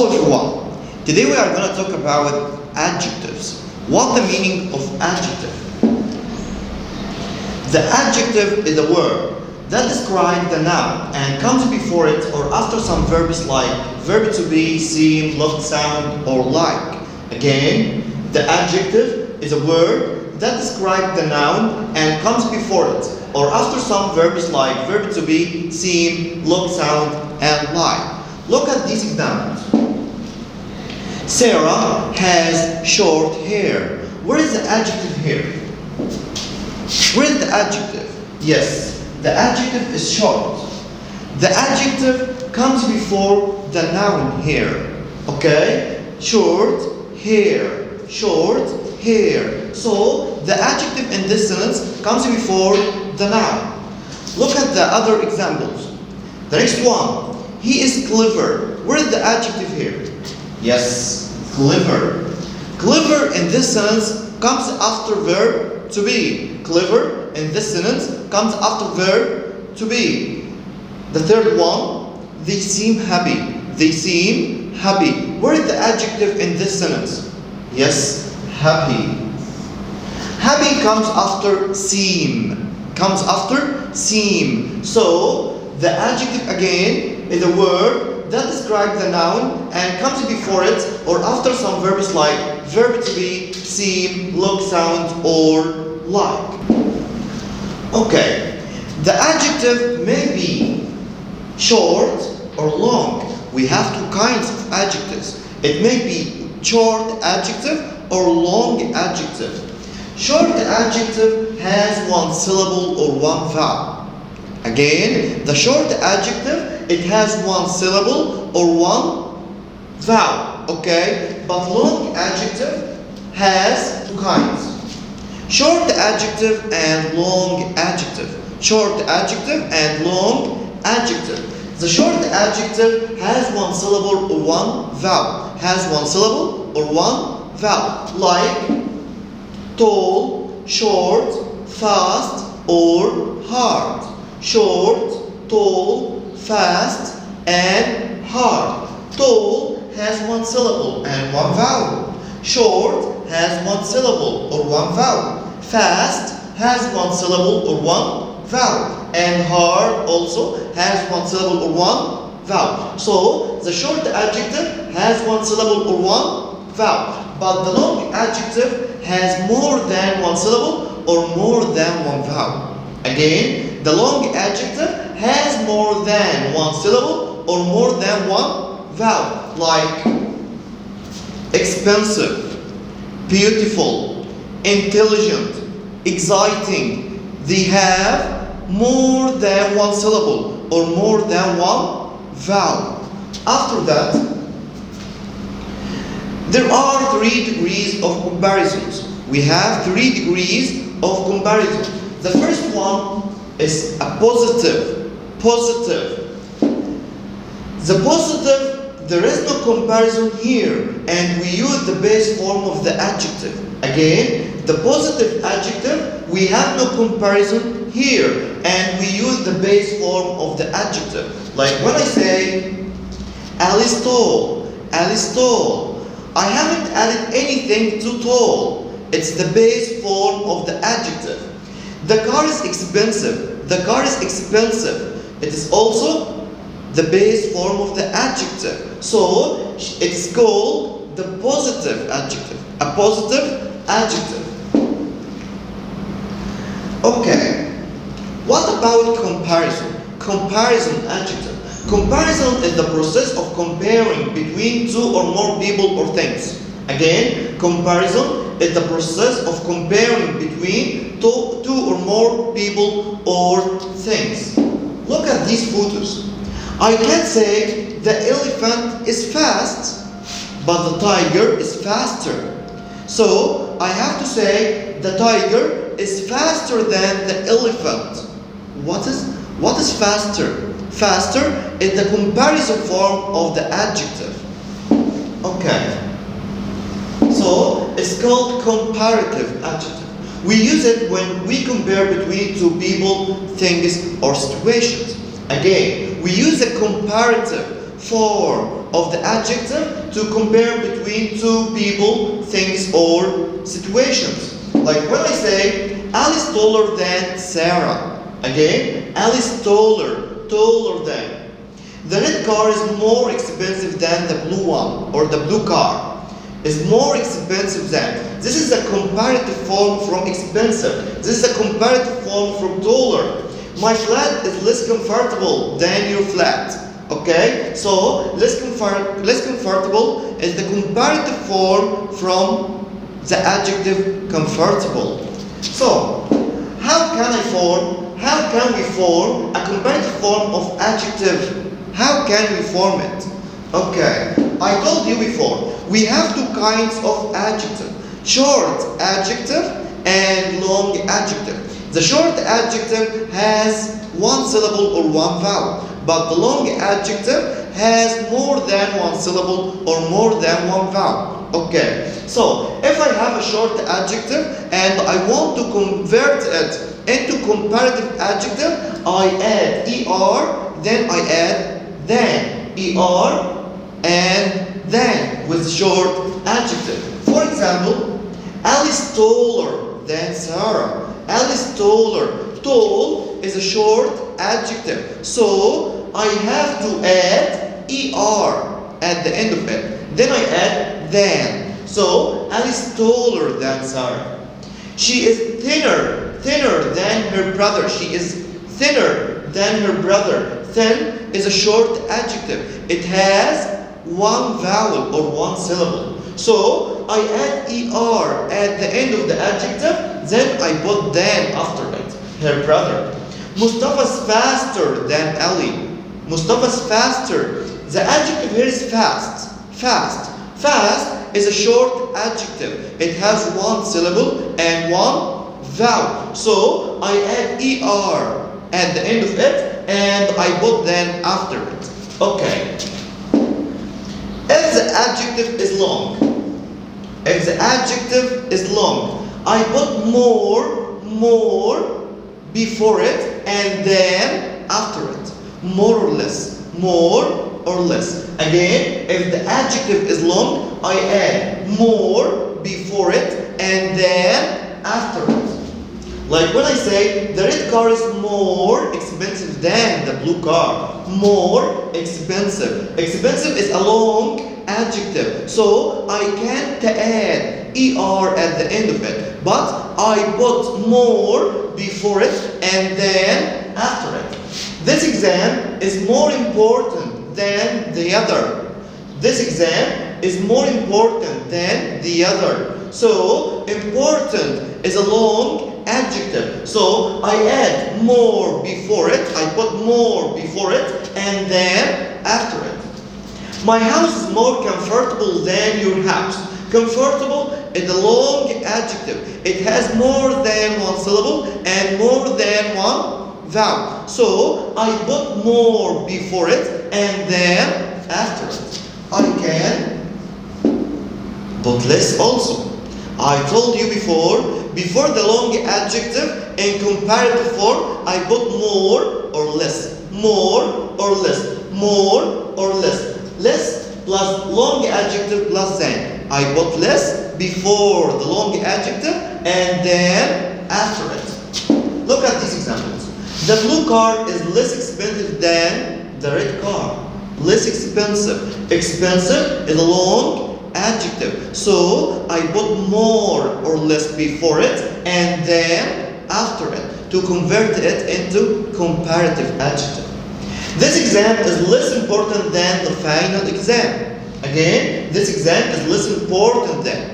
Hello everyone. Today we are going to talk about adjectives. What the meaning of adjective? The adjective is a word that describes the noun and comes before it or after some verbs like verb to be, seem, look, sound, or like. Again, the adjective is a word that describes the noun and comes before it or after some verbs like verb to be, seem, look, sound, and like. Look at these examples. Sarah has short hair. Where is the adjective here? Where is the adjective? Yes, the adjective is short. The adjective comes before the noun here. Okay? Short hair. Short hair. So, the adjective in this sentence comes before the noun. Look at the other examples. The next one. He is clever. Where is the adjective here? Yes, clever. Clever in this sentence comes after verb to be. Clever in this sentence comes after verb to be. The third one, they seem happy. They seem happy. Where is the adjective in this sentence? Yes, happy. Happy comes after seem. Comes after seem. So, the adjective again is a word that describes the noun and comes before it or after some verbs like verb to be, seem, look, sound, or like. Okay, the adjective may be short or long. We have two kinds of adjectives. It may be short adjective or long adjective. Short adjective has one syllable or one vowel. Again, the short adjective, it has one syllable or one vowel, okay? But long adjective has two kinds. Short adjective and long adjective. Short adjective and long adjective. The short adjective has one syllable or one vowel. Has one syllable or one vowel. Like tall, short, fast, or hard. Short, tall, fast, and hard. Tall has one syllable and one vowel. Short has one syllable or one vowel. Fast has one syllable or one vowel. And hard also has one syllable or one vowel. So, the short adjective has one syllable or one vowel. But the long adjective has more than one syllable or more than one vowel. Again, the long adjective has more than one syllable or more than one vowel, like expensive, beautiful, intelligent, exciting. They have more than one syllable or more than one vowel. After that, there are 3 degrees of comparisons. We have 3 degrees of comparison. The first one is a positive. Positive. The positive, there is no comparison here, and we use the base form of the adjective. Again, the positive adjective, we have no comparison here, and we use the base form of the adjective. Like when I say, Alice tall, Alice tall. I haven't added anything to tall. It's the base form of the adjective. The car is expensive. The car is expensive. It is also the base form of the adjective. So, it's called the positive adjective. A positive adjective. Okay. What about comparison? Comparison adjective. Comparison is the process of comparing between two or more people or things. Again, comparison is the process of comparing between two or more people or things. Look at these photos. I can say the elephant is fast, but the tiger is faster. So, I have to say the tiger is faster than the elephant. What is faster? Faster is the comparison form of the adjective. Okay. So, it's called comparative adjective. We use it when we compare between two people, things, or situations. Again, we use a comparative for of the adjective to compare between two people, things, or situations. Like when I say, Alice taller than Sarah. Again, Alice taller than. The red car is more expensive than the blue one, or the blue car is more expensive than. This is a comparative form from expensive. This is a comparative form from taller. My flat is less comfortable than your flat. Okay? So, less comfortable is the comparative form from the adjective comfortable. So, how can we form a comparative form of adjective? How can we form it? Okay, I told you before, we have two kinds of adjective. Short adjective and long adjective. The short adjective has one syllable or one vowel, but the long adjective has more than one syllable or more than one vowel. Okay, so if I have a short adjective and I want to convert it into comparative adjective, I add er, then I add than, er, and than with short adjective. For example, Alice taller than Sarah. Alice taller. Tall is a short adjective, so I have to add er at the end of it. Then I add than. So Alice taller than Sarah. She is thinner than her brother. She is thinner than her brother. Thin is a short adjective. It has one vowel or one syllable. So I add er at the end of the adjective, then I put than after it. Her brother. Mustafa's faster than Ali. Mustafa's faster. The adjective here is fast. Fast. Fast is a short adjective. It has one syllable and one vowel. So I add er at the end of it and I put then after it. Okay. If the adjective is long, I put more before it and then after it. More or less. Again, if the adjective is long, I add more before it and then after it. Like when I say the red car is more expensive than the blue car. More expensive. Expensive is a long adjective. So I can't add er at the end of it. But I put more before it and then after it. This exam is more important than the other. This exam is more important than the other. So important is a long adjective. So I add more before it. I put more before it and then after it. My house is more comfortable than your house. Comfortable is a long adjective. It has more than one syllable and more than one vowel. So I put more before it and then after it. I can put less also. I told you before the long adjective in comparative form, I put more or less. More or less. More or less. Less plus long adjective plus than. I put less before the long adjective and then after it. Look at these examples. The blue car is less expensive than the red car. Less expensive. Expensive is a long adjective. So I put more or less before it and then after it to convert it into comparative adjective. This exam is less important than the final exam. Again, this exam is less important than.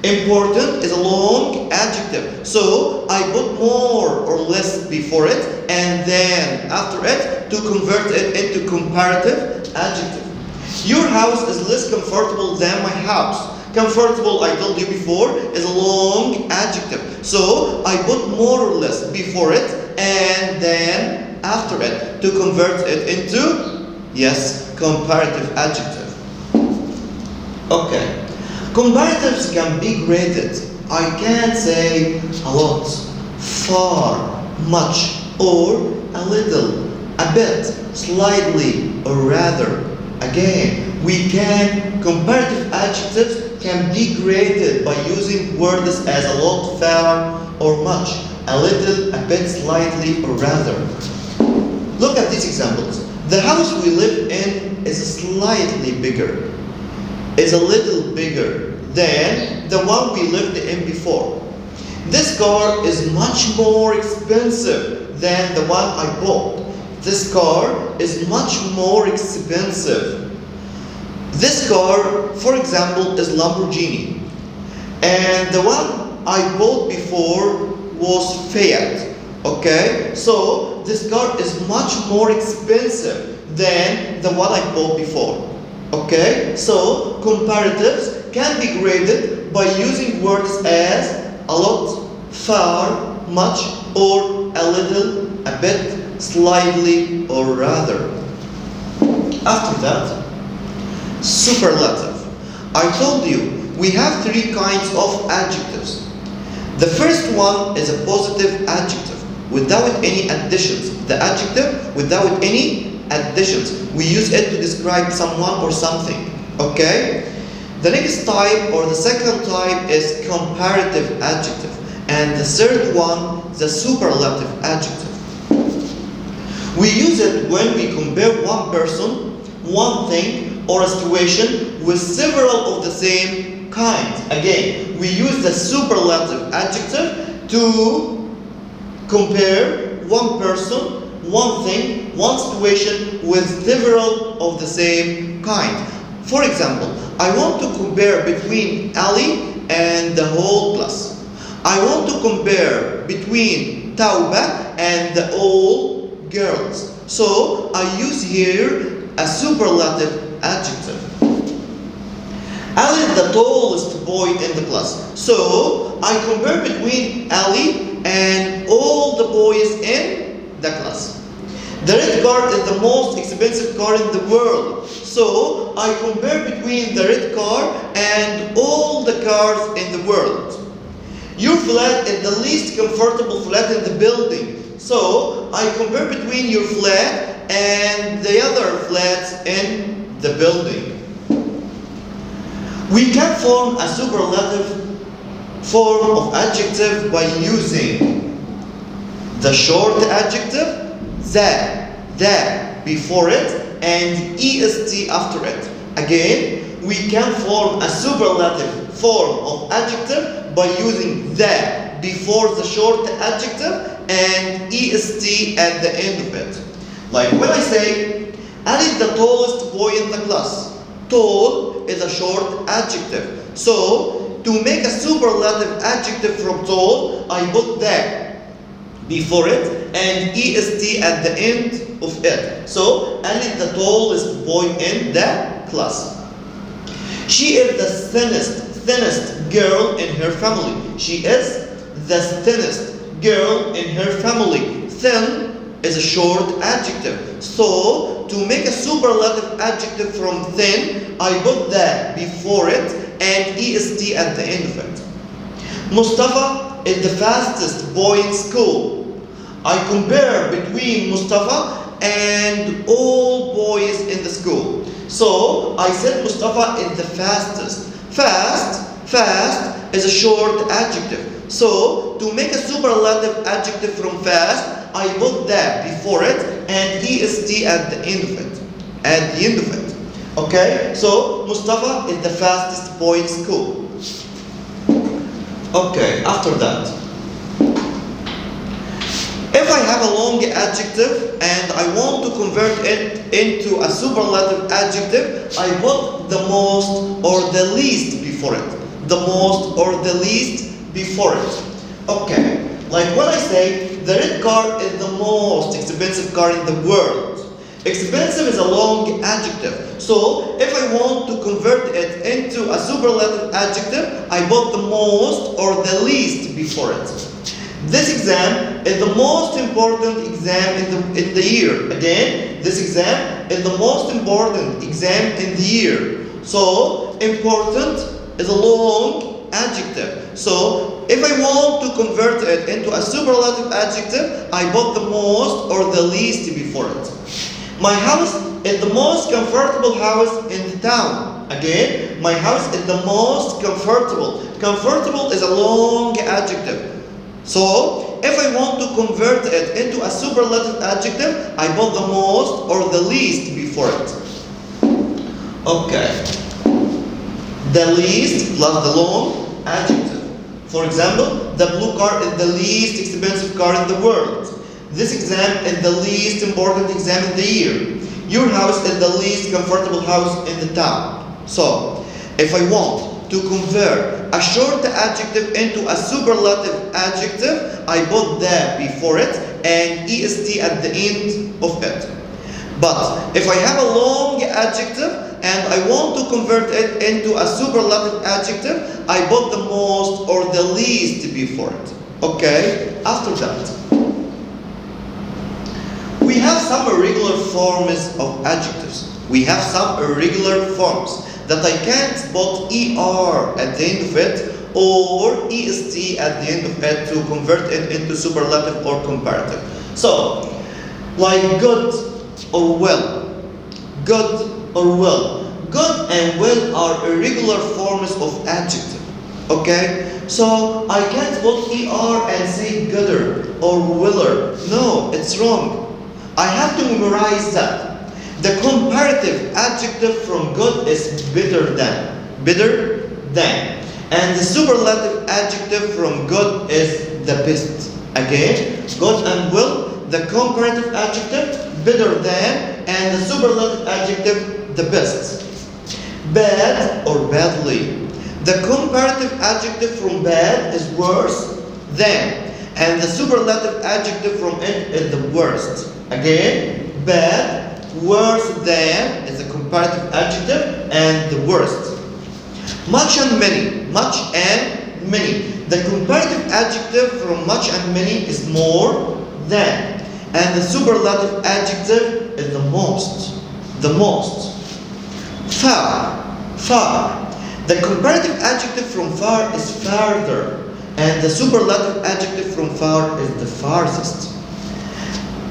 Important is a long adjective. So I put more or less before it and then after it to convert it into comparative adjective. Your house is less comfortable than my house. Comfortable, I told you before, is a long adjective. So I put more or less before it and then after it to convert it into, yes, comparative adjective. Okay. Comparatives can be graded. I can say a lot, far, much, or a little, a bit, slightly, or rather. Again, comparative adjectives can be graded by using words as a lot, far, or much, a little, a bit, slightly, or rather. Look at these examples. The house we live in is slightly bigger, is a little bigger than the one we lived in before. This car is much more expensive than the one I bought. This car is much more expensive. This car, for example, is Lamborghini. And the one I bought before was Fiat. Okay? So, this car is much more expensive than the one I bought before. Okay? So, comparatives can be graded by using words as a lot, far, much, or a little, a bit, slightly, or rather. After that, superlative. I told you we have three kinds of adjectives. The first one is a positive adjective without any additions. The adjective without any additions. We use it to describe someone or something. Okay? The next type or the second type is comparative adjective. And the third one, the superlative adjective. We use it when we compare one person, one thing, or a situation with several of the same kind. Again, we use the superlative adjective to compare one person, one thing, one situation with several of the same kind. For example, I want to compare between Ali and the whole class. I want to compare between Tauba and the all girls. So I use here a superlative adjective. Ali is the tallest boy in the class. So I compare between Ali and all the boys in the class. The red car is the most expensive car in the world. So I compare between the red car and all the cars in the world. Your flat is the least comfortable flat in the building. So I compare between your flat and the other flats in the building. We can form a superlative form of adjective by using the short adjective, the before it, and est after it. Again, we can form a superlative form of adjective by using the before the short adjective and est at the end of it. Like when I say, Ali is the tallest boy in the class. Tall is a short adjective. So, to make a superlative adjective from tall, I put the before it and est at the end of it. So, Ali is the tallest boy in the class. She is the thinnest girl in her family. She is the thinnest girl in her family. Thin is a short adjective. So, to make a superlative adjective from thin, I put the before it and est at the end of it. Mustafa is the fastest boy in school. I compare between Mustafa and all boys in the school. So, I said Mustafa is the fastest. Fast is a short adjective. So, to make a superlative adjective from fast, I put the before it and est at the end of it. Okay? So, Mustafa is the fastest boy in school. Okay, after that. If I have a long adjective and I want to convert it into a superlative adjective, I put the most or the least before it. The most or the least before it. Okay, like when I say the red car is the most expensive car in the world. Expensive is a long adjective. So if I want to convert it into a superlative adjective, I put the most or the least before it. This exam is the most important exam in the year. Again, this exam is the most important exam in the year. So, important is a long adjective. So, if I want to convert it into a superlative adjective, I put the most or the least before it. My house is the most comfortable house in the town. Again, my house is the most comfortable. Comfortable is a long adjective. So, if I want to convert it into a superlative adjective, I put the most or the least before it. Okay. The least plus the long adjective. For example, the blue car is the least expensive car in the world. This exam is the least important exam in the year. Your house is the least comfortable house in the town. So, if I want to convert a short adjective into a superlative adjective, I put the before it and est at the end of it. But if I have a long adjective and I want to convert it into a superlative adjective, I put the most or the least before it. Okay? After that, we have some irregular forms of adjectives. We have some irregular forms that I can't put er at the end of it or est at the end of it to convert it into superlative or comparative. So, like good or well. Good or well. Good and well are irregular forms of adjective. Okay? So, I can't put er and say gooder or willer. No, it's wrong. I have to memorize that. The comparative adjective from good is better than. Better than. And the superlative adjective from good is the best. Again, good and well, the comparative adjective, better than, and the superlative adjective, the best. Bad or badly. The comparative adjective from bad is worse than, and the superlative adjective from it is the worst. Again, bad, worse than is a comparative adjective, and the worst. Much and many. Much and many. The comparative adjective from much and many is more than, and the superlative adjective is the most. The most. Far. Far. The comparative adjective from far is farther, and the superlative adjective from far is the farthest.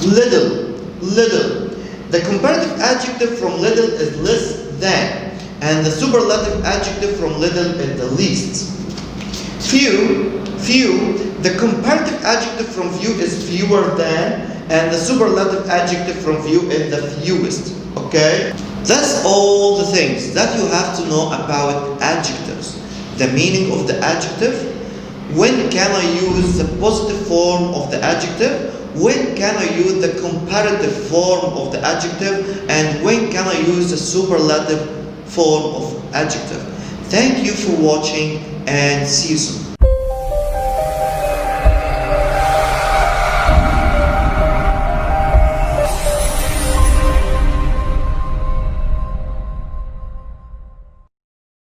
Little. Little. The comparative adjective from little is less than, and the superlative adjective from little is the least. Few. Few. The comparative adjective from few is fewer than, and the superlative adjective from few is the fewest. Okay? That's all the things that you have to know about adjectives. The meaning of the adjective. When can I use the positive form of the adjective? When can I use the comparative form of the adjective? And when can I use the superlative form of adjective? Thank you for watching and see you soon.